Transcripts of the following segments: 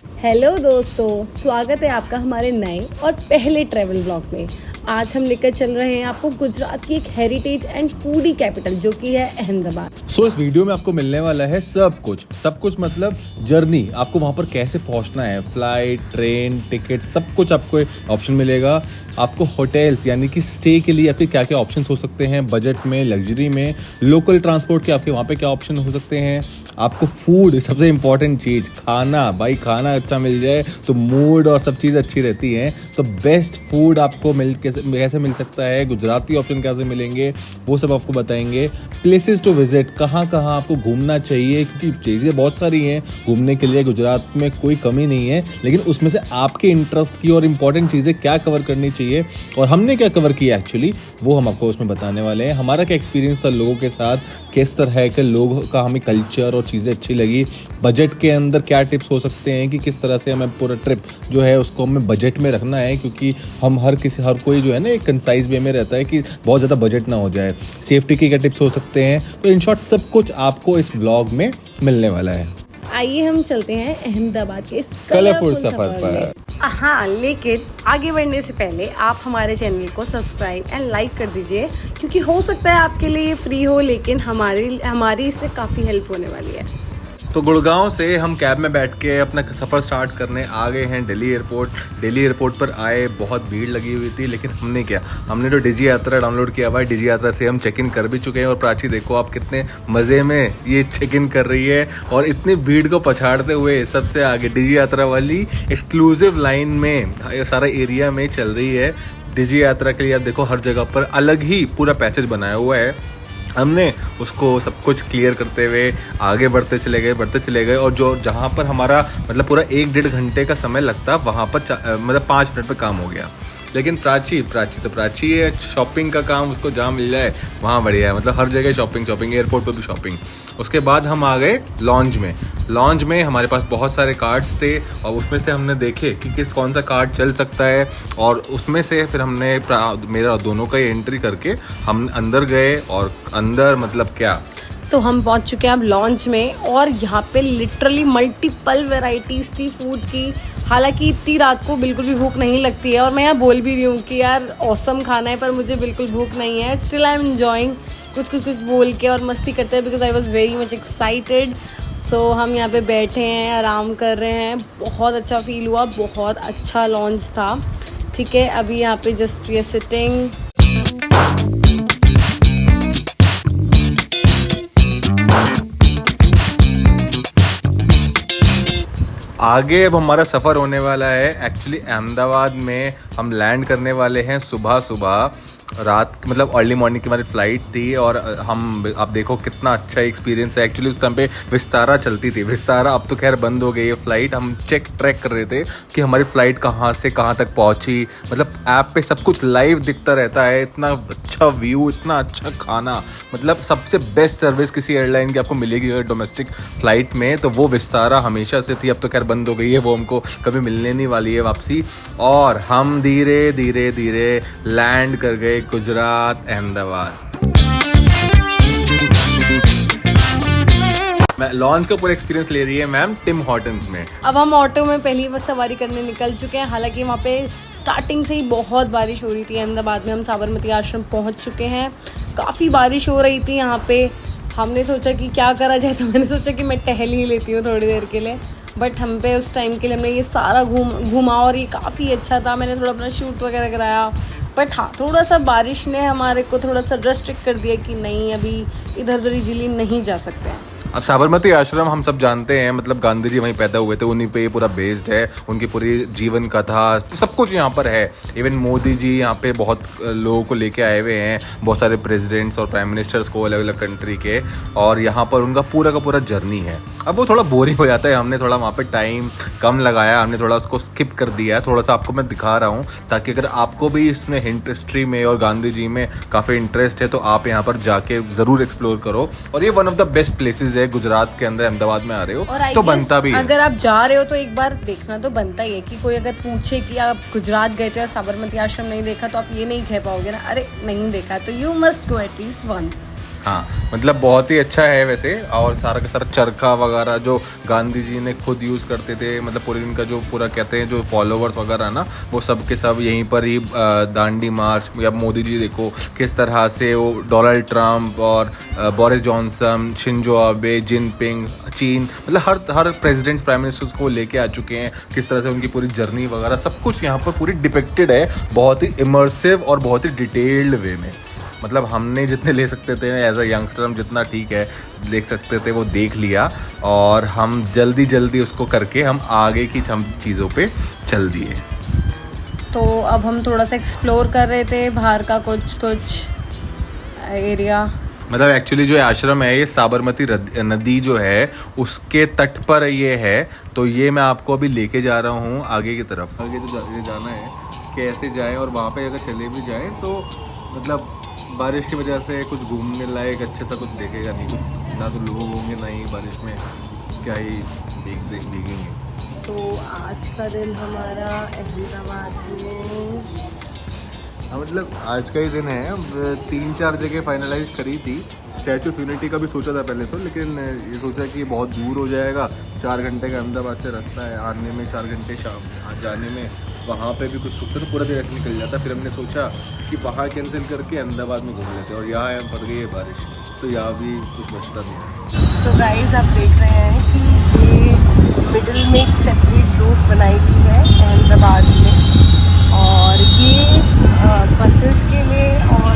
Hello दोस्तों, स्वागत है आपका हमारे नए और पहले ट्रैवल ब्लॉग में। आज हम लेकर चल रहे हैं आपको गुजरात की एक हेरिटेज एंड फूडी कैपिटल जो कि है अहमदाबाद। इस वीडियो में आपको मिलने वाला है सब कुछ मतलब जर्नी, आपको वहाँ पर कैसे पहुँचना है, फ्लाइट, ट्रेन, टिकट, सब कुछ आपको ऑप्शन मिलेगा। आपको होटल्स यानी कि स्टे के लिए आपके क्या क्या ऑप्शन हो सकते हैं, बजट में, लग्जरी में, लोकल ट्रांसपोर्ट के आपके वहाँ पे क्या ऑप्शन हो सकते हैं। आपको फूड, सबसे इम्पॉर्टेंट चीज़ खाना, भाई खाना अच्छा मिल जाए तो मूड और सब चीज़ अच्छी रहती है। तो बेस्ट फूड आपको कैसे मिल सकता है, गुजराती ऑप्शन कैसे मिलेंगे, वो सब आपको बताएंगे। प्लेसेस टू विजिट, कहाँ आपको घूमना चाहिए, क्योंकि चीज़ें बहुत सारी हैं घूमने के लिए, गुजरात में कोई कमी नहीं है, लेकिन उसमें से आपके इंटरेस्ट की और इम्पॉर्टेंट चीज़ें क्या कवर करनी चाहिए और हमने क्या कवर किया एक्चुअली, वो हम आपको उसमें बताने वाले हैं। हमारा क्या एक्सपीरियंस था लोगों के साथ, किस तरह के लोगों का हमें कल्चर और चीज़ें अच्छी लगी, बजट के अंदर क्या टिप्स हो सकते हैं कि किस तरह से हमें पूरा ट्रिप जो है उसको हमें बजट में रखना है, क्योंकि हम हर कोई जो है ना एक कंसाइज वे में रहता है कि बहुत ज़्यादा बजट ना हो जाए। सेफ्टी के क्या टिप्स हो सकते हैं, तो इन शॉर्ट सब कुछ आपको इस व्लॉग में मिलने वाला है। आइए हम चलते हैं अहमदाबाद के इस कलरफुल सफर पर। हाँ, लेकिन आगे बढ़ने से पहले आप हमारे चैनल को सब्सक्राइब एंड लाइक कर दीजिए, क्योंकि हो सकता है आपके लिए ये फ्री हो, लेकिन हमारी इससे काफ़ी हेल्प होने वाली है। तो गुड़गांव से हम कैब में बैठ के अपना सफ़र स्टार्ट करने आ गए हैं दिल्ली एयरपोर्ट। दिल्ली एयरपोर्ट पर आए, बहुत भीड़ लगी हुई थी, लेकिन हमने तो डिजी यात्रा डाउनलोड किया हुआ है। डिजी यात्रा से हम चेक इन कर भी चुके हैं। और प्राची देखो आप कितने मज़े में ये चेक इन कर रही है, और इतनी भीड़ को पछाड़ते हुए सबसे आगे डिजी यात्रा वाली एक्सक्लूसिव लाइन में सारा एरिया में चल रही है। डिजी यात्रा के लिए आप देखो हर जगह पर अलग ही पूरा पैसेज बनाया हुआ है। हमने उसको सब कुछ क्लियर करते हुए आगे बढ़ते चले गए और जहाँ पर हमारा मतलब पूरा 1-1.5 घंटे का समय लगता, वहाँ पर मतलब 5 मिनट में काम हो गया। लेकिन प्राची है, शॉपिंग का काम उसको जहाँ मिल जाए वहाँ बढ़िया है, मतलब हर जगह शॉपिंग, एयरपोर्ट पर भी शॉपिंग। उसके बाद हम आ गए लॉन्ज में हमारे पास बहुत सारे कार्ड्स थे, और उसमें से हमने देखे कि कौन सा कार्ड चल सकता है, और उसमें से फिर हमने मेरा दोनों का एंट्री करके हम अंदर गए। और अंदर मतलब क्या, तो हम पहुंच चुके हैं अब लॉन्च में, और यहाँ पे लिटरली मल्टीपल वैरायटीज़ थी फूड की। हालांकि इतनी रात को बिल्कुल भी भूख नहीं लगती है, और मैं यहाँ बोल भी रही हूँ कि यार ऑसम खाना है, पर मुझे बिल्कुल भूख नहीं है। स्टिल आई एम एंजॉइंग कुछ बोल के और मस्ती करते हैं, because I was very much excited. So हम यहाँ पे बैठे हैं, आराम कर रहे हैं, बहुत अच्छा फील हुआ, बहुत अच्छा लॉन्च था। ठीक है, अभी यहाँ पे जस्ट वी आर सिटिंग। आगे अब हमारा सफ़र होने वाला है। एक्चुअली अहमदाबाद में हम लैंड करने वाले हैं सुबह रात, मतलब अर्ली मॉर्निंग की हमारी फ़्लाइट थी। और आप देखो कितना अच्छा एक्सपीरियंस है। एक्चुअली उस टाइम पे विस्तारा चलती थी, विस्तारा अब तो खैर बंद हो गई है फ़्लाइट। हम ट्रैक कर रहे थे कि हमारी फ़्लाइट कहाँ से कहाँ तक पहुँची, मतलब ऐप पे सब कुछ लाइव दिखता रहता है। इतना अच्छा व्यू, इतना अच्छा खाना, मतलब सबसे बेस्ट सर्विस किसी एयरलाइन की आपको मिलेगी अगर डोमेस्टिक फ़्लाइट में, तो वो विस्तारा हमेशा से थी। अब तो खैर बंद हो गई है, वो हमको कभी मिलने नहीं वाली है वापसी। और हम धीरे धीरे लैंड कर गए गुजरात, अहमदाबाद। लॉन्च का पूरा एक्सपीरियंस ले रही है मैम टिम हॉर्टन्स में। अब हम ऑटो में पहली बार सवारी करने निकल चुके हैं। हालांकि वहाँ पे स्टार्टिंग से ही बहुत बारिश हो रही थी। अहमदाबाद में हम साबरमती आश्रम पहुँच चुके हैं, काफ़ी बारिश हो रही थी यहाँ पे। हमने सोचा कि क्या करा जाए, तो मैंने सोचा कि मैं टहल ही लेती हूँ थोड़ी देर के लिए। बट हम पे उस टाइम के लिए हमने ये सारा घूमा, और ये काफ़ी अच्छा था। मैंने थोड़ा अपना शूट वगैरह कराया। बट हाँ, थोड़ा सा बारिश ने हमारे को थोड़ा सा रेस्ट्रिक्ट कर दिया कि नहीं, अभी इधर उधर इजीली नहीं जा सकते हैं। अब साबरमती आश्रम हम सब जानते हैं, मतलब गांधी जी वहीं पैदा हुए थे, उन्हीं पे ये पूरा बेस्ड है, उनकी पूरी जीवन कथा सब कुछ यहाँ पर है। इवन मोदी जी यहाँ पे बहुत लोगों को लेके आए हुए हैं, बहुत सारे प्रेसिडेंट्स और प्राइम मिनिस्टर्स को अलग अलग कंट्री के, और यहाँ पर उनका पूरा का पूरा जर्नी है। अब वो थोड़ा बोरिंग हो जाता है, हमने थोड़ा वहाँ पे टाइम कम लगाया, हमने थोड़ा उसको स्किप कर दिया। थोड़ा सा आपको मैं दिखा रहा हूँ, ताकि अगर आपको भी इसमें हिस्ट्री में और गांधी जी में काफ़ी इंटरेस्ट है, तो आप यहाँ पर जाके ज़रूर एक्सप्लोर करो। और ये one of the best places है गुजरात के अंदर, अहमदाबाद में आ रहे हो तो बनता भी है। अगर आप जा रहे हो तो एक बार देखना तो बनता ही है। कि कोई अगर पूछे कि आप गुजरात गए थे और साबरमती आश्रम नहीं देखा, तो आप ये नहीं कह पाओगे ना, अरे नहीं देखा, तो you must go at least once. हाँ, मतलब बहुत ही अच्छा है वैसे। और सारा का सारा चरखा वगैरह जो गांधी जी ने खुद यूज़ करते थे, मतलब पूरे इनका जो पूरा कहते हैं जो फॉलोवर्स वगैरह ना, वो सब के सब यहीं पर ही दांडी मार्च। या मोदी जी देखो किस तरह से वो डोनाल्ड ट्रंप और Boris Johnson, Shinzo Abe, Jinping, चीन, मतलब हर प्रेसिडेंट्स प्राइम मिनिस्टर्स को लेके आ चुके हैं। किस तरह से उनकी पूरी जर्नी वगैरह सब कुछ यहाँ पर पूरी डिपिक्टेड है, बहुत ही इमर्सिव और बहुत ही डिटेल्ड वे में। मतलब हमने जितने ले सकते थे एज अ यंगस्टर, हम जितना ठीक है देख सकते थे वो देख लिया, और हम जल्दी उसको करके हम आगे की हम चीज़ों पे चल दिए। तो अब हम थोड़ा सा एक्सप्लोर कर रहे थे बाहर का कुछ एरिया। मतलब एक्चुअली जो आश्रम है ये साबरमती नदी जो है उसके तट पर ये है। तो ये मैं आपको अभी लेके जा रहा हूँ आगे की तरफ। आगे तो ये जाना है कैसे जाए, और वहाँ पे अगर चले भी जाए तो मतलब बारिश की वजह से कुछ घूमने लायक अच्छे सा कुछ देखेगा नहीं, ना तो लोग होंगे ना ही बारिश में क्या ही देखेंगे। तो आज का दिन हमारा अहमदाबाद में, हाँ मतलब आज का ही दिन है। अब 3-4 जगह फाइनलाइज करी थी। स्टैचू ऑफ यूनिटी का भी सोचा था पहले तो, लेकिन ये सोचा कि बहुत दूर हो जाएगा, 4 घंटे का अहमदाबाद से रास्ता है, आने में 4 घंटे, शाम जाने में, वहाँ पे भी कुछ रुकते तो पूरा दिन ऐसे निकल जाता। फिर हमने सोचा कि वहाँ कैंसिल करके अहमदाबाद में घूम लेते, और यहाँ पड़ गई है बारिश, तो यहाँ भी कुछ बचता नहीं है। तो गाइस आप देख रहे हैं कि ये मिडिल में एक सेपरेट रूट बनाई गई है अहमदाबाद में, और ये बसेस के लिए और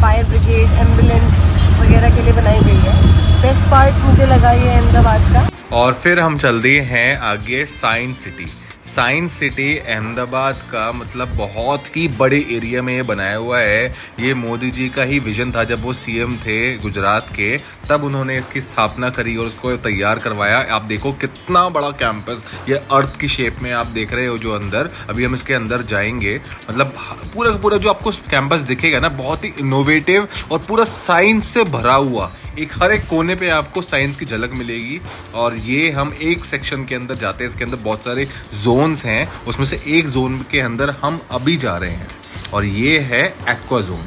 फायर ब्रिगेड, एम्बुलेंस वगैरह के लिए बनाई गई है। बेस्ट पार्ट मुझे लगा ये अहमदाबाद का। और फिर हम चल दिए हैं आगे science city. Science city Ahmedabad का मतलब बहुत ही बड़े एरिया में ये बनाया हुआ है। ये मोदी जी का ही विजन था, जब वो सीएम थे गुजरात के, तब उन्होंने इसकी स्थापना करी और उसको तैयार करवाया। आप देखो कितना बड़ा कैंपस, ये अर्थ की शेप में आप देख रहे हो जो अंदर। अभी हम इसके अंदर जाएंगे, मतलब पूरा जो आपको कैंपस दिखेगा ना, बहुत ही इनोवेटिव और पूरा साइंस से भरा हुआ। हर एक कोने पे आपको साइंस की झलक मिलेगी। और ये हम एक सेक्शन के अंदर जाते हैं, इसके अंदर बहुत सारे जोन्स हैं, उसमें से एक जोन के अंदर हम अभी जा रहे हैं, और ये है एक्वा जोन।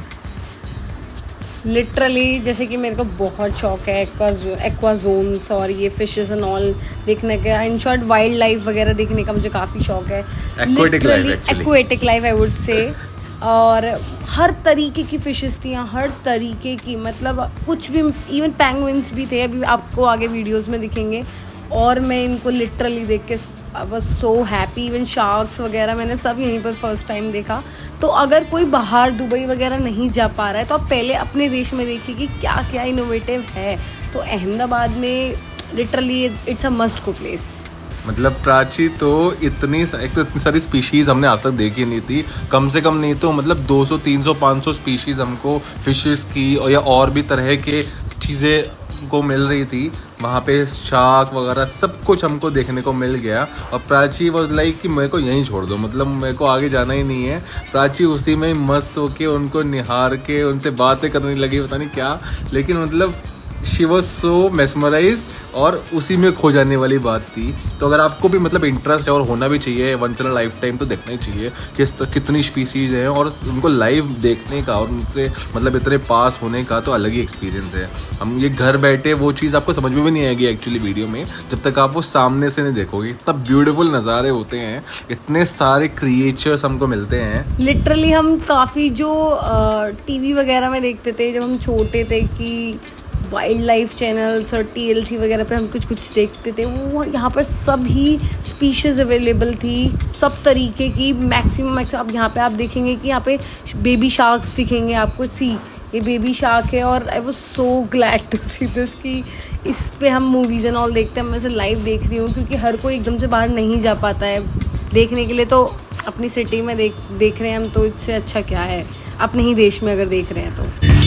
लिटरली जैसे कि मेरे को बहुत शौक है एक्वा जोन्स और ये फिशेस एंड ऑल देखने का, इन शॉर्ट वाइल्ड लाइफ वगैरह देखने का मुझे काफ़ी शौक है। Aquatic life I would say. और हर तरीके की फिशेस थी यहाँ, हर तरीके की, मतलब कुछ भी, इवन पेंगुइन्स भी थे, अभी आपको आगे वीडियोस में दिखेंगे। और मैं इनको लिटरली देख के आई was so happy. Even sharks वगैरह मैंने सब यहीं पर फर्स्ट टाइम देखा। तो अगर कोई बाहर दुबई वगैरह नहीं जा पा रहा है तो आप पहले अपने देश में देखिए कि क्या क्या इनोवेटिव है। तो अहमदाबाद में literally it's a must go place. मतलब प्राची तो एक तो इतनी सारी स्पीशीज़ हमने आज तक देखी नहीं थी। कम से कम नहीं तो मतलब 200, 300, 500 स्पीशीज़ हमको फिशेस की और भी तरह के चीज़ें को मिल रही थी। वहाँ पे शार्क वगैरह सब कुछ हमको देखने को मिल गया। और प्राची वॉज लाइक कि मेरे को यहीं छोड़ दो, मतलब मेरे को आगे जाना ही नहीं है। प्राची उसी में मस्त होके उनको निहार के उनसे बातें करने लगी, पता नहीं क्या, लेकिन मतलब शी वॉज सो मेस्मराइज्ड और उसी में खो जाने वाली बात थी। तो अगर आपको भी मतलब इंटरेस्ट है, और होना भी चाहिए, once in a lifetime तो देखना ही चाहिए कि कितनी स्पीसीज हैं, और उनको लाइव देखने का और उनसे मतलब इतने पास होने का तो अलग ही एक्सपीरियंस है। हम ये घर बैठे वो चीज़ आपको समझ में भी नहीं आएगी एक्चुअली वीडियो में, जब तक आप वो सामने से नहीं देखोगे। इतना ब्यूटीफुल नज़ारे होते हैं, इतने सारे क्रिएचर्स हमको मिलते हैं। लिटरली हम काफ़ी जो टीवी वगैरह में देखते थे जब हम छोटे थे कि वाइल्ड लाइफ चैनल्स और TLC वगैरह पे हम कुछ देखते थे, वो यहाँ पर सभी स्पीशीज़ अवेलेबल थी, सब तरीके की। मैक्सिमम अब यहाँ पे आप देखेंगे कि यहाँ पे बेबी शार्क्स दिखेंगे आपको। ये बेबी शार्क है, और I was so glad to see this कि इस पे हम मूवीज़ एंड ऑल देखते हैं। मैं इसे लाइव देख रही हूँ क्योंकि हर कोई एकदम से बाहर नहीं जा पाता है देखने के लिए। तो अपनी सिटी में देख रहे हैं हम, तो इससे अच्छा क्या है अपने ही देश में अगर देख रहे हैं तो।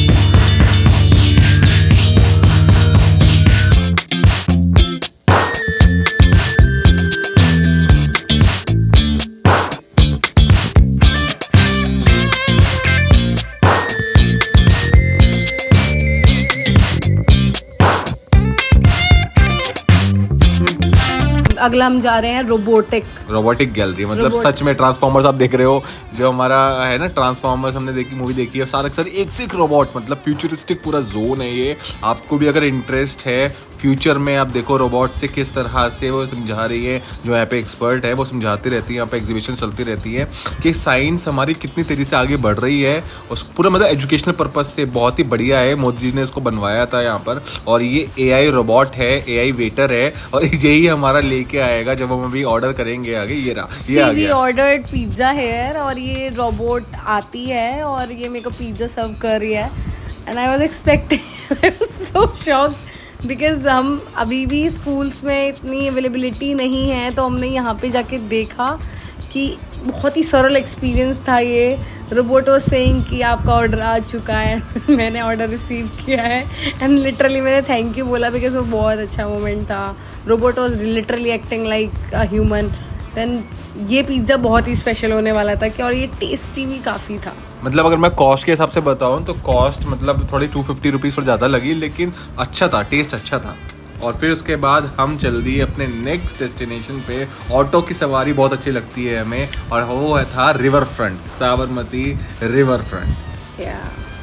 अगला हम जा रहे हैं रोबोटिक गैलरी, मतलब सच में ट्रांसफॉर्मर्स आप देख रहे हो, जो हमारा है ना ट्रांसफॉर्मर्स, हमने मूवी देखी है, सारे सारे एक से एक रोबोट, मतलब फ्यूचरिस्टिक पूरा जोन है ये। आपको भी अगर इंटरेस्ट है फ्यूचर में, आप देखो रोबोट से किस तरह से वो समझा रही है, जो यहाँ पे एक्सपर्ट है वो समझाती रहती है, यहाँ पे एग्जीबिशन चलती रहती है कि साइंस हमारी कितनी तेजी से आगे बढ़ रही है। उस पूरा मतलब एजुकेशनल पर्पज से बहुत ही बढ़िया है, मोदी जी ने इसको बनवाया था यहाँ पर। और ये AI रोबोट है, AI वेटर है, और यही हमारा लेके आएगा जब हम अभी ऑर्डर करेंगे आगे। ये रहा, ये आ गया। ऑर्डर्ड पिज्जा हेयर, और ये रोबोट आती है और ये मेरे को पिज्जा सर्व कर रही है। And I was expecting, I was so shocked because हम अभी भी स्कूल्स में इतनी अवेलेबिलिटी नहीं है, तो हमने यहाँ पे जाके देखा कि बहुत ही सरल एक्सपीरियंस था ये। रोबोट वाज सेइंग कि आपका ऑर्डर आ चुका है। मैंने ऑर्डर रिसीव किया है एंड लिटरली मैंने थैंक यू बोला बिकॉज वो बहुत अच्छा मोमेंट था। Robot was literally acting like a human. Then ये पिज़्ज़ा बहुत ही स्पेशल होने वाला था कि, और ये टेस्टी भी काफ़ी था। मतलब अगर मैं कॉस्ट के हिसाब से बताऊं तो कॉस्ट मतलब थोड़ी 250 रुपीज़ और ज़्यादा लगी, लेकिन अच्छा था, टेस्ट अच्छा था। और फिर उसके बाद हम चल दिए अपने नेक्स्ट डेस्टिनेशन पे। ऑटो की सवारी बहुत अच्छी लगती है हमें, और वो था river front, Sabarmati river front.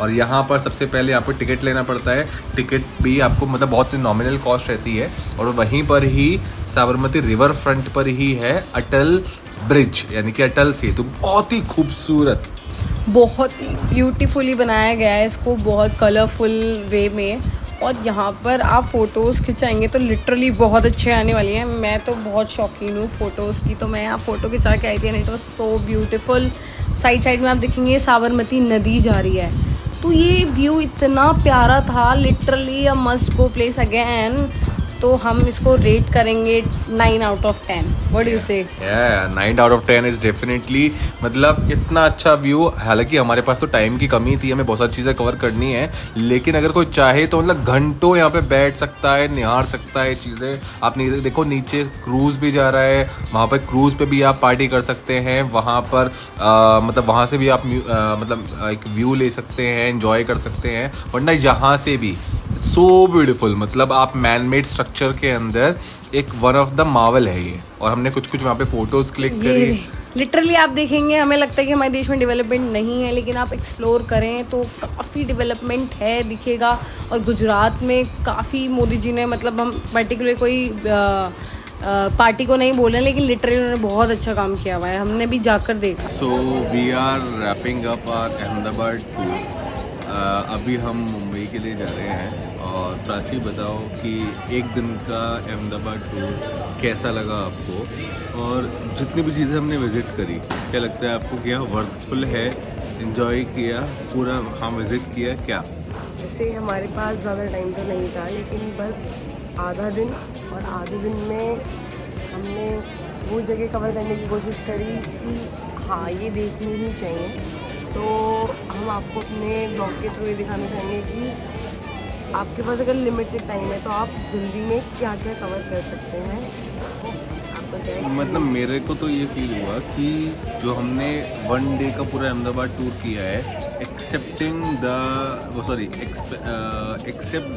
और यहाँ पर सबसे पहले यहाँ पर टिकट लेना पड़ता है। टिकट भी आपको मतलब बहुत नॉमिनल कॉस्ट रहती है, और वहीं पर ही साबरमती रिवर फ्रंट पर ही है अटल ब्रिज, यानी कि अटल सेतु। बहुत ही खूबसूरत, बहुत ही ब्यूटीफुली बनाया गया है इसको, बहुत कलरफुल वे में। और यहाँ पर आप फ़ोटोज़ खिंचाएंगे तो लिटरली बहुत अच्छे आने वाली हैं। मैं तो बहुत शौकीन हूँ फ़ोटोज़ की, तो मैं यहाँ फ़ोटो खिंचा के आई थी, नहीं तो सो ब्यूटीफुल। साइड साइड में आप देखेंगे साबरमती नदी जा रही है, तो ये व्यू इतना प्यारा था, literally a must go place again. तो हम इसको रेट करेंगे 9 out of 10। What do you से? 9 आउट ऑफ 10 इज डेफिनेटली, मतलब इतना अच्छा व्यू। हालांकि हमारे पास तो टाइम की कमी थी, हमें बहुत सारी चीज़ें कवर करनी है, लेकिन अगर कोई चाहे तो मतलब घंटों यहाँ पे बैठ सकता है, निहार सकता है चीज़ें। आप देखो नीचे क्रूज़ भी जा रहा है, वहाँ पर क्रूज़ पे भी आप पार्टी कर सकते हैं। वहाँ पर मतलब वहाँ से भी आप मतलब एक व्यू ले सकते हैं, एंजॉय कर सकते हैं। वरना यहाँ से भी सो ब्यूटीफुल, मतलब आप मैन मेड स्ट्रक्चर के अंदर एक वन ऑफ द मार्वल है ये। और हमने कुछ कुछ वहाँ पे फोटोज क्लिक करी। लिटरली आप देखेंगे, हमें लगता है कि हमारे देश में डेवलपमेंट नहीं है, लेकिन आप एक्सप्लोर करें तो काफ़ी डेवलपमेंट है, दिखेगा। और गुजरात में काफ़ी मोदी जी ने, मतलब हम पर्टिकुलर कोई पार्टी को नहीं बोले, लेकिन लिटरली उन्होंने बहुत अच्छा काम किया हुआ है, हमने भी जाकर देखा। So we are wrapping up our Ahmedabad tour. अभी हम मुंबई के लिए जा रहे हैं। और प्राची बताओ कि एक दिन का अहमदाबाद टूर कैसा लगा आपको, और जितनी भी चीज़ें हमने विज़िट करी, क्या लगता है आपको, क्या वर्थफुल है, एंजॉय किया पूरा, हम विज़िट किया क्या? जैसे हमारे पास ज़्यादा टाइम तो नहीं था, लेकिन बस आधा दिन, और आधे दिन में हमने वो जगह कवर करने की कोशिश करी कि हाँ ये देखनी ही चाहिए। तो हम आपको अपने ब्लॉग के थ्रू ये दिखाना चाहेंगे कि आपके पास अगर लिमिटेड टाइम है तो आप जल्दी में क्या क्या कवर कर सकते हैं। आपका क्या मतलब मेरे को तो ये फील हुआ कि जो हमने 1 डे का पूरा अहमदाबाद टूर किया है, except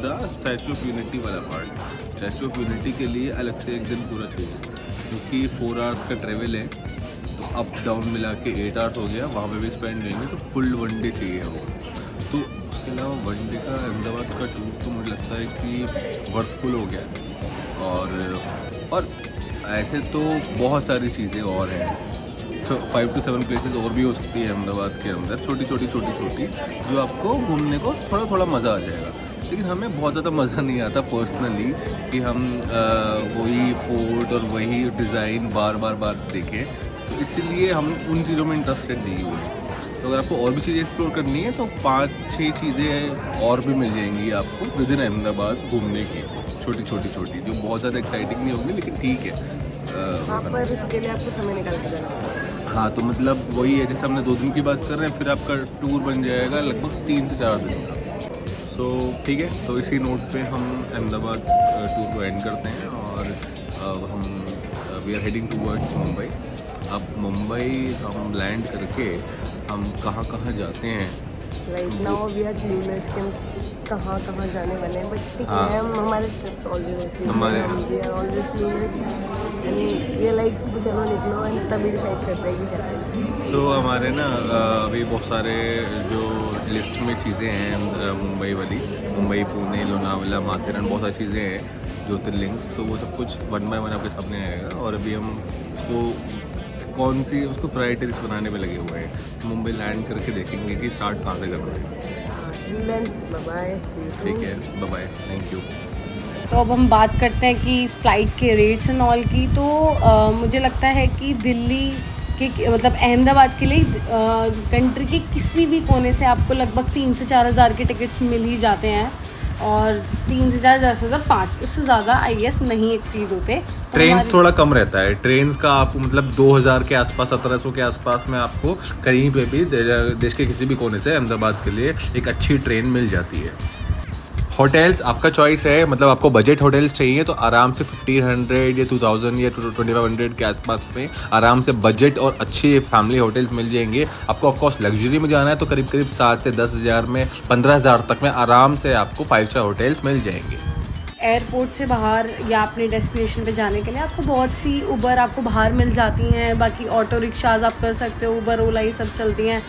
the statue of unity वाला पार्ट। स्टैचू ऑफ यूनिटी के लिए अलग से एक दिन पूरा चाहिए, क्योंकि 4 आवर्स का ट्रेवल है, तो अप डाउन मिला के 8 आवर्स हो गया, वहाँ पे भी स्पेंड करेंगे तो फुल 1 डे चाहिए हो। तो उसके अलावा 1 डे का अहमदाबाद का टूर तो मुझे लगता है कि वर्थफुल हो गया। और ऐसे तो बहुत सारी चीज़ें और हैं, 5 to 7 प्लेसेस और भी हो सकती है अहमदाबाद के अंदर, छोटी छोटी जो आपको घूमने को थोड़ा थोड़ा मज़ा आ जाएगा। लेकिन हमें बहुत ज़्यादा मज़ा नहीं आता पर्सनली कि हम वही फोर्ट और वही डिज़ाइन बार बार देखें, तो इसीलिए हम उन चीज़ों में इंटरेस्टेड नहीं हुए। तो अगर आपको और भी चीज़ें एक्सप्लोर करनी है तो 5-6 चीज़ें और भी मिल जाएंगी आपको विद इन अहमदाबाद घूमने की, छोटी जो बहुत ज़्यादा एक्साइटिंग नहीं होंगी, लेकिन ठीक है। पर उसके लिए आपको समय निकाल के जाना होगा। हाँ, तो मतलब वही है, जैसे हमने 2 दिन की बात कर रहे हैं, फिर आपका टूर बन जाएगा लगभग 3 से 4 दिन का। सो ठीक है, तो इसी नोट पे हम अहमदाबाद टूर को एंड करते हैं, और हम we are heading towards Mumbai. अब मुंबई हम लैंड करके हम कहाँ जाते हैं, right now we are clueless कि हम कहाँ जाने वाले हैं, बट ठीक हाँ। है, हम हमारे ट्रिप्स ऑलवेज हमारे we are always clueless. And we like कि चलो निकलो एंड तभी डिसाइड करते हैं कि क्या है। तो हमारे ना अभी बहुत सारे जो लिस्ट में चीज़ें हैं मुंबई वाली, मुंबई, पुणे, लोनावला, माथेरन, बहुत सारी चीज़ें हैं ज्योतिर्लिंग। तो वो सब कुछ 1 बाय 1 आपके सामने आएगा और अभी हम उसको कौन सी उसको प्रायोरिटी लिस्ट बनाने में लगे हुए हैं। मुंबई लैंड करके देखेंगे कि स्टार्ट कहाँ से करना है। बाय, ठीक है, बाय बाय, थैंक यू। तो अब हम बात करते हैं कि फ़्लाइट के रेट्स एंड ऑल की। तो मुझे लगता है कि दिल्ली के मतलब अहमदाबाद के लिए कंट्री के किसी भी कोने से आपको लगभग 3 से 4 हज़ार के टिकट्स मिल ही जाते हैं और 3 से 4 ज़्यादा 5, उससे ज़्यादा आई गेस नहीं एक्सीड होते। तो ट्रेन्स थोड़ा कम रहता है, ट्रेन्स का आपको मतलब 2000 के आसपास, 1700 के आसपास में आपको कहीं पे भी देश के किसी भी कोने से अहमदाबाद के लिए एक अच्छी ट्रेन मिल जाती है। होटल्स आपका चॉइस है, मतलब आपको बजट होटल्स चाहिए तो आराम से 1500 या 2000 या 2500 के आसपास में आराम से बजट और अच्छे फैमिली होटल्स मिल जाएंगे। आपको ऑफकोर्स लग्जरी में जाना है तो करीब करीब 7 से 10 हज़ार में, 15 हज़ार तक में आराम से आपको 5 स्टार होटल्स मिल जाएंगे। एयरपोर्ट से बाहर या अपने डेस्टिनेशन पे जाने के लिए आपको बहुत सी उबर आपको बाहर मिल जाती हैं। बाकी ऑटो रिक्शाज आप कर सकते हो, उबर, ओला, ये सब चलती हैं।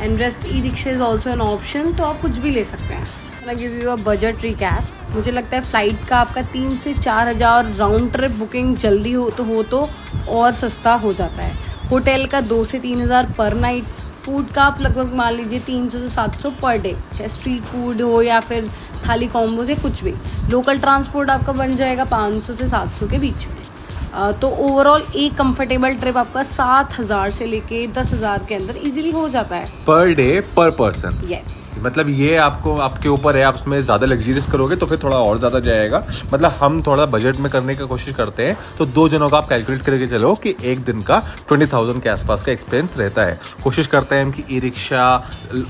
And rest e rickshaw is also an option, तो आप कुछ भी ले सकते हैं। Give you a budget recap. मुझे लगता है फ़्लाइट का आपका 3 से 4 हज़ार राउंड ट्रिप बुकिंग जल्दी हो तो और सस्ता हो जाता है। होटल का 2 से 3 हज़ार पर नाइट। फूड का आप लगभग मान लीजिए 300 से 700 पर डे, चाहे स्ट्रीट फूड हो या फिर थाली कॉम्बो से कुछ भी। लोकल ट्रांसपोर्ट आपका बन जाएगा 500 से 700 के बीच में। तो ओवरऑल एक कंफर्टेबल ट्रिप आपका 7,000 से लेके 10,000 के अंदर इजीली हो जाता है पर डे पर पर्सन। यस। मतलब ये आपको आपके ऊपर है, आप उसमें ज़्यादा लग्जरियस करोगे तो फिर थोड़ा और ज़्यादा जाएगा। मतलब हम थोड़ा बजट में करने की कोशिश करते हैं तो 2 जनों का आप कैलकुलेट करके चलो कि एक दिन का 20,000 के आसपास का एक्सपेंस रहता है। कोशिश करते हैं कि ई रिक्शा,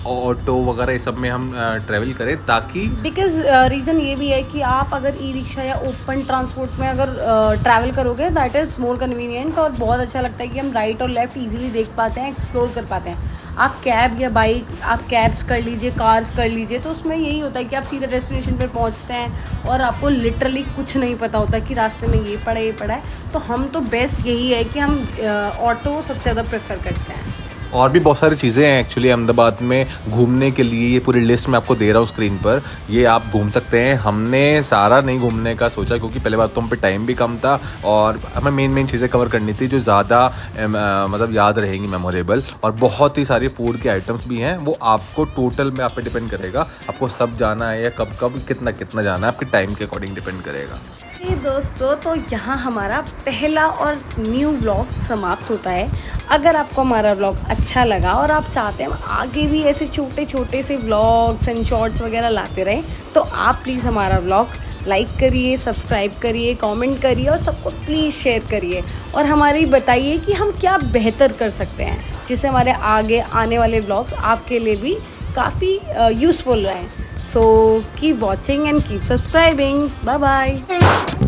ऑटो वगैरह ये सब में हम ट्रैवल करें ताकि बिकॉज रीज़न ये भी है कि आप अगर ई रिक्शा या ओपन ट्रांसपोर्ट में अगर ट्रैवल करोगे दैट इज़ मोर कन्वीनियंट और बहुत अच्छा लगता है कि हम राइट और लेफ्ट इजीली देख पाते हैं, एक्सप्लोर कर पाते हैं। आप कैब या बाइक, आप कैब्स कर लीजिए, कार्स कर लीजिए, तो उसमें यही होता है कि आप सीधे डेस्टिनेशन पर पहुंचते हैं और आपको लिटरली कुछ नहीं पता होता कि रास्ते में ये पड़ा है। तो हम तो बेस्ट यही है कि हम ऑटो सबसे ज़्यादा प्रेफर करते हैं। और भी बहुत सारी चीज़ें हैं एक्चुअली अहमदाबाद में घूमने के लिए। ये पूरी लिस्ट मैं आपको दे रहा हूँ स्क्रीन पर, ये आप घूम सकते हैं। हमने सारा नहीं घूमने का सोचा क्योंकि पहले बात तो हम पे टाइम भी कम था और हमें मेन चीज़ें कवर करनी थी जो ज़्यादा मतलब याद रहेंगी, मेमोरेबल। और बहुत ही सारी फूड के आइटम्स भी हैं, वो आपको टोटल में आप पे डिपेंड करेगा आपको सब जाना है या कब कितना जाना है, आपके टाइम के अकॉर्डिंग डिपेंड करेगा। दोस्तों, तो यहाँ हमारा पहला और न्यू व्लॉग समाप्त होता है। अगर आपको हमारा व्लॉग अच्छा लगा और आप चाहते हैं आगे भी ऐसे छोटे से व्लॉग्स एंड शॉर्ट्स वगैरह लाते रहें तो आप प्लीज़ हमारा व्लॉग लाइक करिए, सब्सक्राइब करिए, कमेंट करिए और सबको प्लीज़ शेयर करिए और हमारी बताइए कि हम क्या बेहतर कर सकते हैं जिससे हमारे आगे आने वाले व्लॉग्स आपके लिए भी काफ़ी यूज़फुल रहें। So keep watching and keep subscribing. Bye bye.